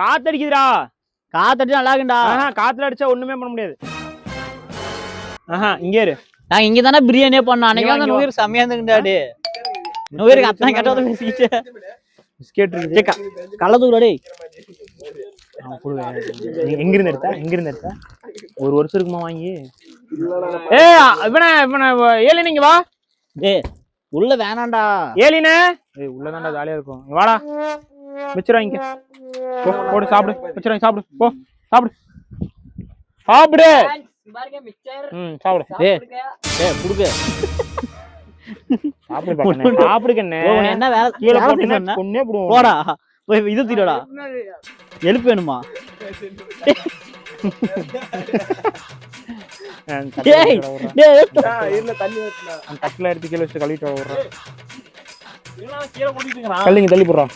காத்தடிக்குதுடா. காத்தடிச்சா நல்லா இருக்குண்டா. காத்துல அடிச்சா ஒண்ணுமே பண்ண முடியாது. இங்க இரு. நான் இங்க தானே பிரியாணியே பண்ணோம். அன்னைக்கு வந்து நூறு செம்மையா இருந்துட்டாடி. நூறுக்கு அத்தனை கட்டத பேசிக்கிட்டு பிஸ்கெட் இருக்கு. கள்ளதூரடே. எங்க இருந்து எடுத்த? ஒரு வருஷம் இருக்குமா வாங்கி? ஏலின இங்க வா. உள்ள வேணாண்டா. ஏலின உள்ளதாண்டா ஜாலியா இருக்கும். வாடா வச்சிரு வாங்க. போடு சாப்பிடு. வச்சிரு வாங்க சாப்பிடு. போ சாப்பிடு. சாப்பிடு. சாப்பிடு. குடுக்க சாப்பிடு கண்ணே. என்ன வேலை கீழே போட்டு கொன்னே போடுவோம். போடா போய் இது தீடா. எழுப்பு வேணுமா? தட்டுல எடுத்து கீழே வச்சு கழுவிட்டு விடுறேன். கல்லிங்க தள்ளி போடுறான்.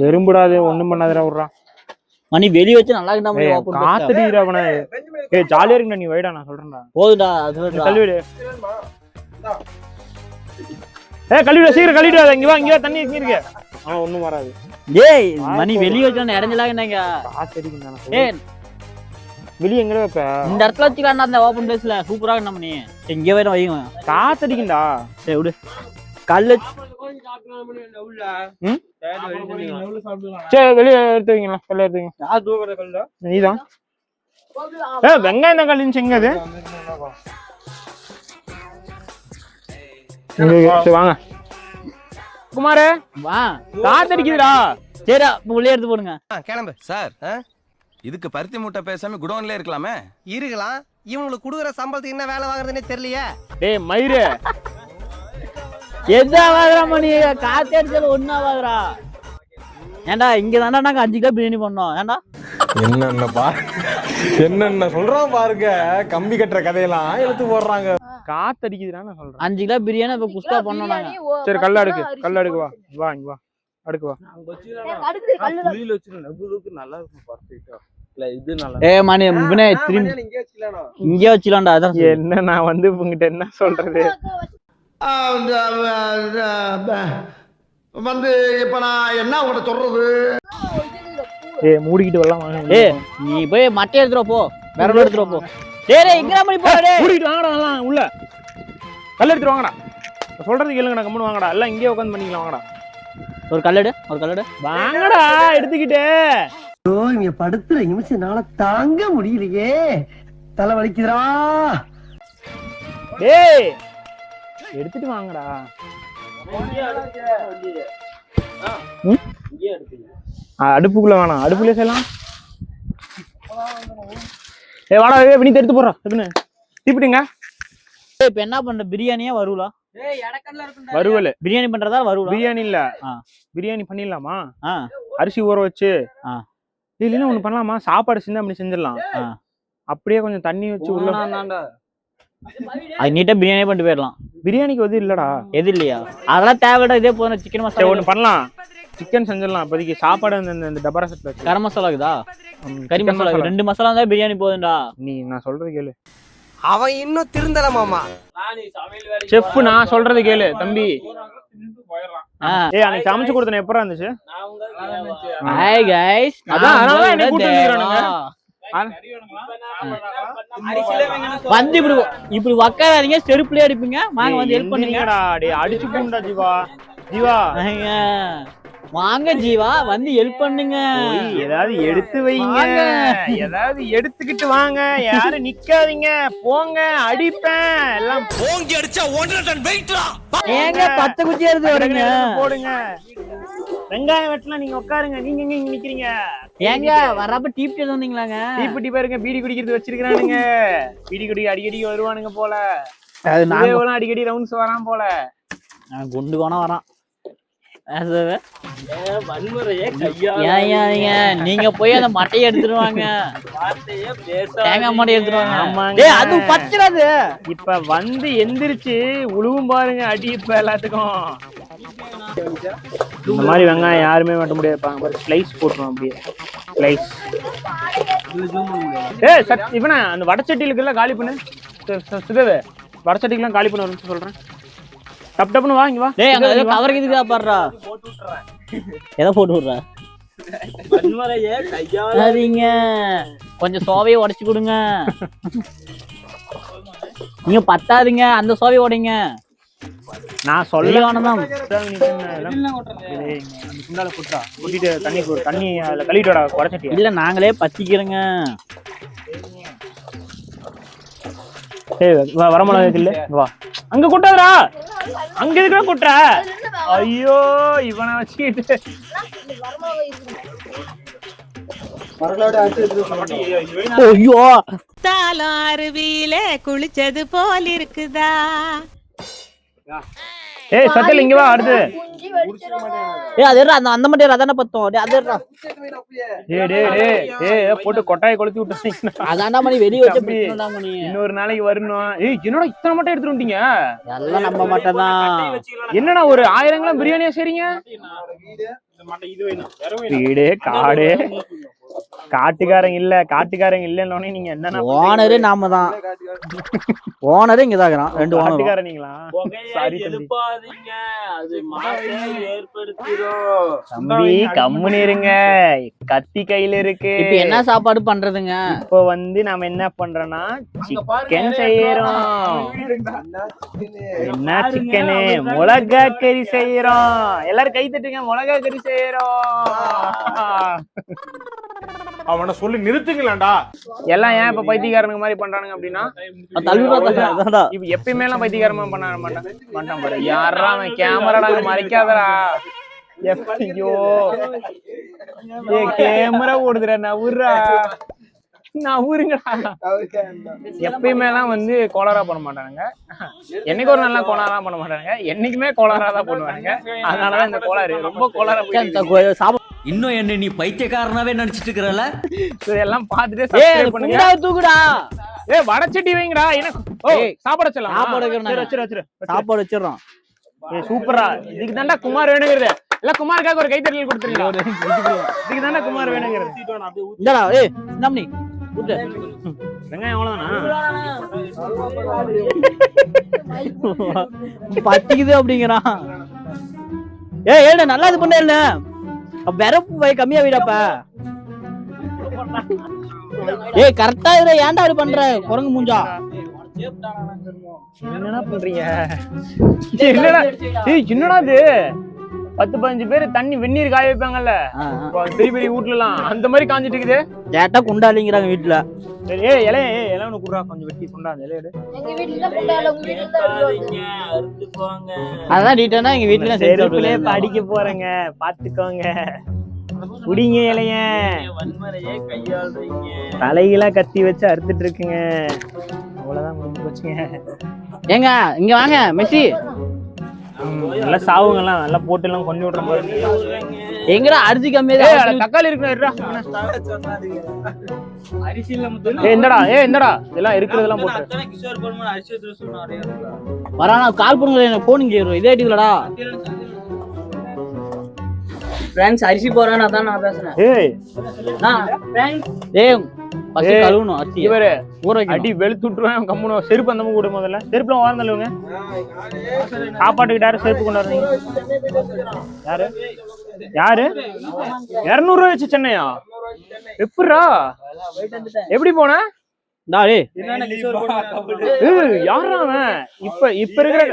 எறும்புடாது ஒண்ணும் பண்ணாதடா விடுறான். மணி வெளிய வச்சு நல்லா இருந்தா காத்துடீரா அவன. ஜாலியா இருக்குடா. நீ வைடா நான் சொல்றேன்டா. போதுடா அது கழுவிடு. கழுவிடு சீக்கிரம் கழுவிடு. இங்க வா தண்ணி இருக்கு. ஒண்ணும் வராது. டேய் மணி வெளிய வச்சா இறஞ்சலாங்கங்க. காத்தடிக்குதானே. வெளிய எங்க வைப்ப? இந்த இடத்துல வச்சுக்கலாம்டா. அந்த ஓபன் பிளேஸ்ல சூப்பரா இருக்கு நம்ம. நீ இங்க வேற வைங்க. காத்தடிக்கும்டா. டேய் விடு. கல்லு சரி வெளிய எடுத்து வைங்களா. கல்ல எடுத்து வைங்க. யார் தூக்குற கல்ல? நீதான். வெங்காயம் தான் கல்லுன்னு செங்கது. வாங்க குமாரே வா. காத்தடிக்குதுடா. சரிடா உள்ளே எடுத்து போடுங்க. கிளம்பு சார். இதுக்கு பருத்தி மூட்டை பேசாம குடோன்ல இருக்கலாமே. இருக்கலாம். இவங்களுக்கு குடுக்குற சம்பளத்துக்கு என்ன வேலை வாங்குறதுன்னே தெரியலையே. டேய் மயிரு எதா வாங்குறா மணி? காத்து அடிச்சாலும் ஒன்னா வாங்குறா. ஏண்டா இங்க தாண்டா நாங்க 5 கிலோ பிரியாணி பண்ணோம். ஏண்டா என்னென்ன சொல்றான் பாருங்க. கம்பி கட்டுற கதையெல்லாம் எடுத்து போடுறாங்க. காத்தடிக்குதுடா நான் சொல்றேன். 5 கிலோ பிரியாணி இப்ப குஸ்கா பண்ணோம் நாங்க. சரி கல்ல அடுக்கு வா இங்க வா அடுக்கு வா. குளியில வச்சிரு நகுலுக்கு நல்லா இருக்கும். பர்ஃபெக்ட்டா இல்ல இது நல்லா. மணி இவனே திரும்பி இங்கே வச்சிலாம்டா. அதான் என்ன நான் வந்து உங்ககிட்ட என்ன சொல்றது? வந்து இப்ப நான் என்ன உங்கள்கிட்ட சொல்றது? மூடிக்கிட்டு வரலாம் வாங்க. நீ போய் மட்டை எடுத்துட்டு போ. விரல் எடுத்துட்டு போ. டேய் இங்க மணி போடா. மூடிட்டு வாங்கடா உள்ள. கல்ல எடுத்துட்டு வாங்கடா. சொல்றது கேளுங்கடா. கம்முனு வாங்கடா. எல்லாம் இங்கே உட்கார்ந்து பண்ணிக்கலாம் வாங்கடா. ஒரு கல்லடு வாங்கடா எடுத்துக்கிட்டு. இங்க படுத்துற நிமிஷம்னால தாங்க முடியலையே. தலை வலிக்குதுடா. டேய் எடுத்துட்டு வாங்கடா. அடுப்புக்குள்ள வேணாம். அடுப்புக்குள்ளே செய்யலாம். வாடா வினித்து எடுத்து போடுறா. தீப்பிட்டுங்க. இப்ப என்ன பண்ற? பிரியாணியா வருவலா? வருவல் பிரியாணி பண்றதா? வருவலா பிரியாணி இல்ல. பிரியாணி பண்ணிடலாமா? அரிசி ஊற வச்சு இல்லைன்னா ஒண்ணு பண்ணலாமா? சாப்பாடு செஞ்சு அப்படி செஞ்சிடலாம். அப்படியே கொஞ்சம் தண்ணி வச்சு உள்ள அது நீட்டா பிரியாணி பண்ணிட்டு போயிடலாம். பிரியாணிக்கு வந்து இல்லடா. எது இல்லையா? அதெல்லாம் தேவைடா. இதே போதும். சிக்கன் மசாலா ஒண்ணு பண்ணலாம். சிக்கன் செஞ்சிடலாம். இப்போதைக்கு சாப்பாடு இந்த டபரா செட்ல வச்சு. கரம் மசாலா இருக்குதா? கறி மசாலா 2 மசாலா தான் பிரியாணி போதும்டா. நான் சொல்றது கேளு. அவன் இன்னும் திருந்தல மாமா. செஃப் நான் சொல்றது கேளு தம்பி. அன்னைக்கு சமைச்சு கொடுத்தன எப்பரா இருந்துச்சு? Hi guys. அதனால என்ன கூட்டி வந்திருக்கானுங்க. வந்து இப்படி உட்காராதீங்க. செருப்புலயே அடிப்பீங்க. வாங்க வந்து ஹெல்ப் பண்ணுங்கடா. டேய் அடிச்சு போண்டா ஜீவா. வாங்க ஜீவா வந்து ஹெல்ப் பண்ணுங்க. ஏதாவது எடுத்து வைங்க. ஏதாவது எடுத்துக்கிட்டு வாங்க. யாரும் நிக்காதீங்க. போங்க அடிப்பேன். எல்லாம் போங்கி அடிச்சா 1.5 டன் வெயிட்ரா. ஏங்க 10 குச்சி எடுத்து வரீங்க. போடுங்க. வெங்காயம் வெட்டலாம். நீங்க உட்காருங்க. நீங்க எங்க இங்க நிக்கிறீங்க? ஏங்க வரப்ப டீப் டீ வந்தீங்களாங்க? டீப்பட்டி பாருங்க. பீடி குடிக்கிறது வச்சிருக்கானுங்க. பீடி குடி அடிக்கடி வருவானுங்க போல. அது அடிக்கடி ரவுண்ட்ஸ் வரான் போல. குண்டு கோணம் வரான். நீங்க போய் அந்த மட்டையை எடுத்துருவாங்க. தேங்காய் மட்டை எடுத்துருவாங்க. அது பச்சிடாது. இப்ப வந்து எந்திரிச்சு உழுவும் பாருங்க அடி. இப்ப எல்லாத்துக்கும் இந்த மாதிரி வெங்காயம் யாருமே வெட்ட முடியாது. ஸ்லைஸ் போட்டுருவோம். அப்படியே ஸ்லைஸ். இவன அந்த வடச்சட்டிகளுக்கு எல்லாம் காலி பண்ணு. சிதவே வடச்சட்டிக்கெல்லாம் காலி பண்ண சொல்றேன். டப் டப்னு வா இங்க வா. டேய் அங்க ஏதோ கவருக்கு இதுக்கு பாடுறா. எதை போட்டு விடுற? சரிங்க, கொஞ்சம் சோவையை உடைச்சு கொடுங்க. நீங்க பத்தாதுங்க, அந்த சோவையை உடைங்க. நான் சொல்ல வேணாம். குண்டால குட்டா கொட்டிட்டு தண்ணி அதுல கழுவிட்டு குறைச்சிட்டியா? இல்ல நாங்களே பத்திக்கிறோங்க. வரமிளகா இல்ல வா. அங்க கொட்டாதடா, அங்க எதுக்குடா கொட்டுற? ஐயோ இவனை வச்சுக்கிட்டு ஐயோ தாலும் அருவியில குளிச்சது போல் இருக்குதா? ஏய் சத்தல் இங்க வா. அடுத்து அது அந்த மட்டும் அதானே பத்தோம். அது போட்டு கொட்டாயை கொளுத்தி விட்டு அதான்டா மணி வெளியே வச்சு இன்னொரு நாளைக்கு வரணும். ஏய் என்னடா இத்தனை மட்டும் எடுத்துட்டு வந்தீங்க? எல்லாம் நம்ம மட்டும் தான். என்னடா ஒரு 1000 பிரியாணியா செய்றீங்க? வீடு காடு காட்டுக்காரங்க இல்லன்னு நீங்க என்ன? ஓனரே நாம தான். ஓனரே இங்கதான் இருக்கிறான். 2 ஓனர் காட்டுக்காரங்களா? தம்பி கம்முன்னு இருங்க, கத்தி கையில இருக்கு. இப்ப என்ன சாப்பாடு பண்றதுங்க? இப்போ நாம என்ன பண்றோம்னா சிக்கன் செய்யறோம். என்ன சிக்கனு? மிளகா கறி செய்யறோம். எல்லாரும் கை தட்டுங்க. மிளகா கறி செய்யறோம். அவனை சொல்லி நிறுத்துங்களாண்டா. எல்லாம் ஏன் இப்ப பைத்தியக்காரனுங்க மாதிரி பண்றானுங்க அப்படின்னா, இப்ப எப்பயுமே எல்லாம் பைத்தியக்காரமா பண்ண மாட்டான் பாரு. யாரா அவன் கேமராடா மறைக்காதடா. ஐயோ கேமரா ஓடுதுடா, நவுருங்கடா. எப்பயுமே எல்லாம் கோளாரா பண்ண மாட்டானுங்க. என்னைக்கு ஒரு நல்லா கோளாரா பண்ண மாட்டானுங்க, என்னைக்குமே கோளாரா தான் பண்ணுவானுங்க. அதனாலதான் இந்த கோளாறு ரொம்ப கோளாரா. இன்னும் என்ன நீ பைத்தியக்காரனாவே நினைச்சிட்டு இருக்கறல? எல்லாம் பார்த்துட்டு சப்ஸ்கிரைப் பண்ணுங்க. தூக்குடா. வடச்சட்டி வைங்கடா. என்ன சாப்பாடு வச்சலாம்? சாப்பாடு வச்சிடறோம். சூப்பரா. இதுக்கு தாண்டா குமார் வேணுங்கிறது. இல்ல குமாருக்காக ஒரு கைத்தட்டல் கொடுத்துருங்க. இதுக்கு தாண்டா குமார் வேணுங்கிறது. இந்தடா ஏய் நம்மனி கூட்டு. வெங்காயம் அவ்வளவுதானா? பத்திக்குது அப்படிங்கறான். ஏய் நல்லா இது பண்ணல. வெறப்பு வை கம்மியா விடப்பா. ஏய் கரெக்ட்டா இரு. ஏன்டா இது பண்ற குரங்கு மூஞ்சா? என்னடா பண்றீங்க? என்னடா என்னடா இது? 10-15 பேர் தண்ணி வெந்நீர் காய வைப்பாங்கல்ல பெரிய பெரிய வீட்ல எல்லாம், அந்த மாதிரி காஞ்சிட்டு இருக்குது. கேட்டா குண்டாலிங்கிறாங்க வீட்டுல. இலை ஒண்ணு குடுறா, கொஞ்சம் வெட்டி குண்டா அந்த இலையோட. அதான் டீட்டா எங்க வீட்டுல செருப்புலே படிக்க போறேங்க, பாத்துக்கோங்க. குடிங்க இலைய. தலையில கத்தி வச்சு அறுத்துட்டு இருக்குங்க. அவ்வளவுதான் முடிஞ்சு போச்சுங்க. ஏங்க இங்க வாங்க மெஸ்ஸி. நல்லா சாவுங்கலாம் நல்லா போட்டு எல்லாம் கொண்டு விடுற மாதிரி. எங்கடா அரிசி கம்மியா? தக்காளி இருக்கு. இந்தடா இதெல்லாம் இருக்கிறதெல்லாம் போட்டு வரானா கால் பண்ணுங்க. எனக்கு போன் இங்க இதே ஐடிலடா. ஃப்ரெண்ட்ஸ் அரிசி போறானே அதான் நான் பேசுறேன். ஃபர்ஸ்ட் கழுவணும் அரிசி. இவரே ஊற வைக்க அடி வெளுத்து விட்டுருவேன். கம்முனு செருப்பு அந்த கூட முதல்ல செருப்புல வார்ந்தல்லுங்க. சாப்பாட்டுக்கு யாரு செருப்பு கொண்டு வரீங்க? யாரு 200 ரூபாய் வச்சு சென்னையா? எப்படா எப்படி போன? யாரா அவன்? இப்ப இருக்கிற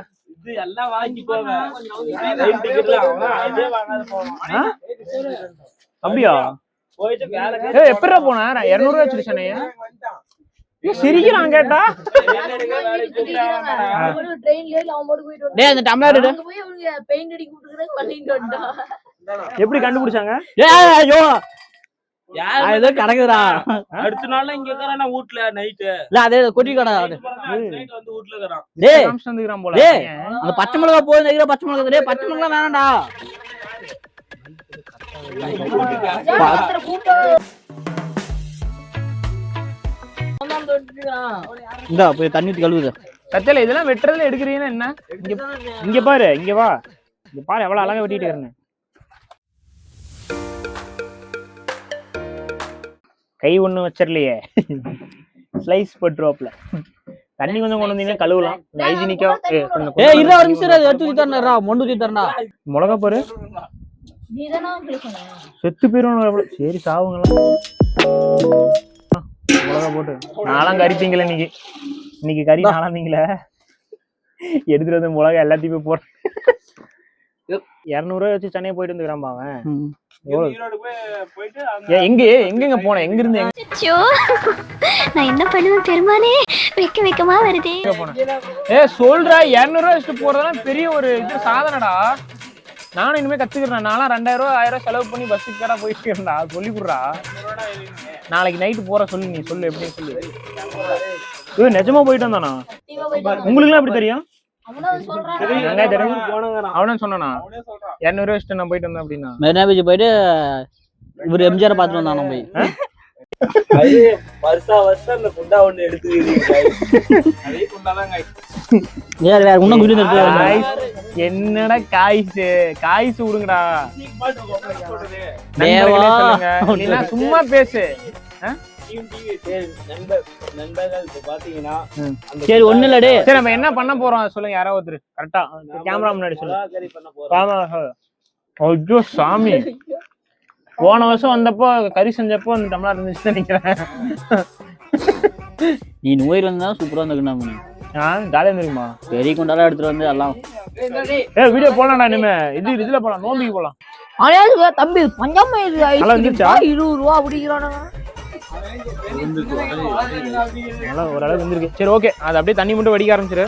அப்படியா? எப்படா போன? 200 ரூபாய் வச்சு சென்னையா? சிரிக்கிறான் கேட்டா. அந்த டம்ளர் எப்படி கண்டுபிடிச்சாங்க? கிடக்குறா அடுத்த நாள் இங்க இருக்கறானா வீட்ல நைட். இல்ல அதே கொட்டி கடை நைட் வந்து வீட்ல இருக்கறான். டேய் வந்துக்கறான் போல. டேய் அந்த பச்சை மிளகாய் போய் நைக்கிற பச்சை மிளகாய். டேய் பச்சை மிளகாய் வேணாம்டா. இந்தா போய் தண்ணி ஊத்தி கழுவுது. கத்தல இதெல்லாம் வெட்டுறதுல எடுக்கிறீங்கன்னா என்ன? இங்க பாரு, இங்க வா. இங்க பாரு எவ்வளவு அழகா வெட்டிட்டு இருக்கேன்னு. கை ஒண்ணு வச்சிரலையே. ஸ்லைஸ் போட்டுருவாப்ல. தண்ணி கொஞ்சம் கொண்டு வந்தீங்கன்னா கழுவலாம் ஹைஜீனிக்கா. ஏய் இருடா ஒரு நிமிஷம் இரு, எடுத்து ஊத்தி தரேன்டா, மொண்டு ஊத்தி தரேன்டா. மிளகா பாரு செத்து போயிரும். சரி சாவுங்களா மிளகா போட்டு. நான்லாம் கறிப்பீங்களே இன்னைக்கு கறி நாளாந்தீங்களே எடுத்துட்டு வந்து மிளகா எல்லாத்தையுமே போட்டு 200 ரூபாய் வச்சு சென்னையை போயிட்டு வந்துக்கிறான்பா அவன். எங்க போனேன்? எங்க இருந்து நான் என்ன பண்ணுவேன் பெருமானே, வெக்கமா வருதே. சொல்றா 200 ரூபாய் வச்சுட்டு போறதெல்லாம் பெரிய ஒரு இது சாதனைடா. நானும் இனிமே கத்துக்கிறேன். நான்லாம் 2000 ரூபாய் 1000 ரூபாய் செலவு பண்ணி பஸ்ஸுக்கு கடை போயிட்டு இருக்கேன்டா. சொல்லி கொடுறா. நாளைக்கு நைட்டு போற சொல்லு. நீ சொல்லு எப்படின்னு சொல்லு. நிஜமா போயிட்டு வந்தானா? உங்களுக்கு எல்லாம் எப்படி தெரியும்? அவனே சொன்னானா 200 ரூபாய் வச்சுட்டு நான் போயிட்டு வந்தேன் அப்படின்னா? மெரினா பீச் போயிட்டு இவர் எம்ஜிஆர் பாத்துட்டு வந்தானே போய். வருஷம் அந்த குண்டா ஒண்ணு எடுத்துக்கிறீங்க. அதே குண்டாதான் வேற இன்னும் குடி நிறுத்து. என்னடா காய்ஸ் விடுங்கடா. சும்மா பேசு. சரி ஒண்ணு இல்லடே. சரி நம்ம என்ன பண்ண போறோம் சொல்லுங்க. யாராவது ஒருத்தர் கரெக்டா கேமரா முன்னாடி சொல்லுங்க. ஐயோ சாமி, போன வருஷம் வந்தப்போ கறி செஞ்சப்போ அந்த டம்ளர் இருந்துச்சு நினைக்கிறேன். நீ நோயில் வந்தா சூப்பரா இருந்துக்கணும். ஜாலியா தெரியுமா? பெரிய குண்டாலாம் எடுத்துட்டு வந்து எல்லாம் வீடியோ போலாம்டா. இனிமே இதுல போலாம், நோம்பிக்கு போலாம். தம்பி பஞ்சாம 20 ரூபா அப்படிங்கிறானுங்க. ஓரளவுக்கு வந்துருக்கு. சரி ஓகே, அது அப்படியே தண்ணி மட்டும் வடிக்க ஆரம்பிச்சிரு.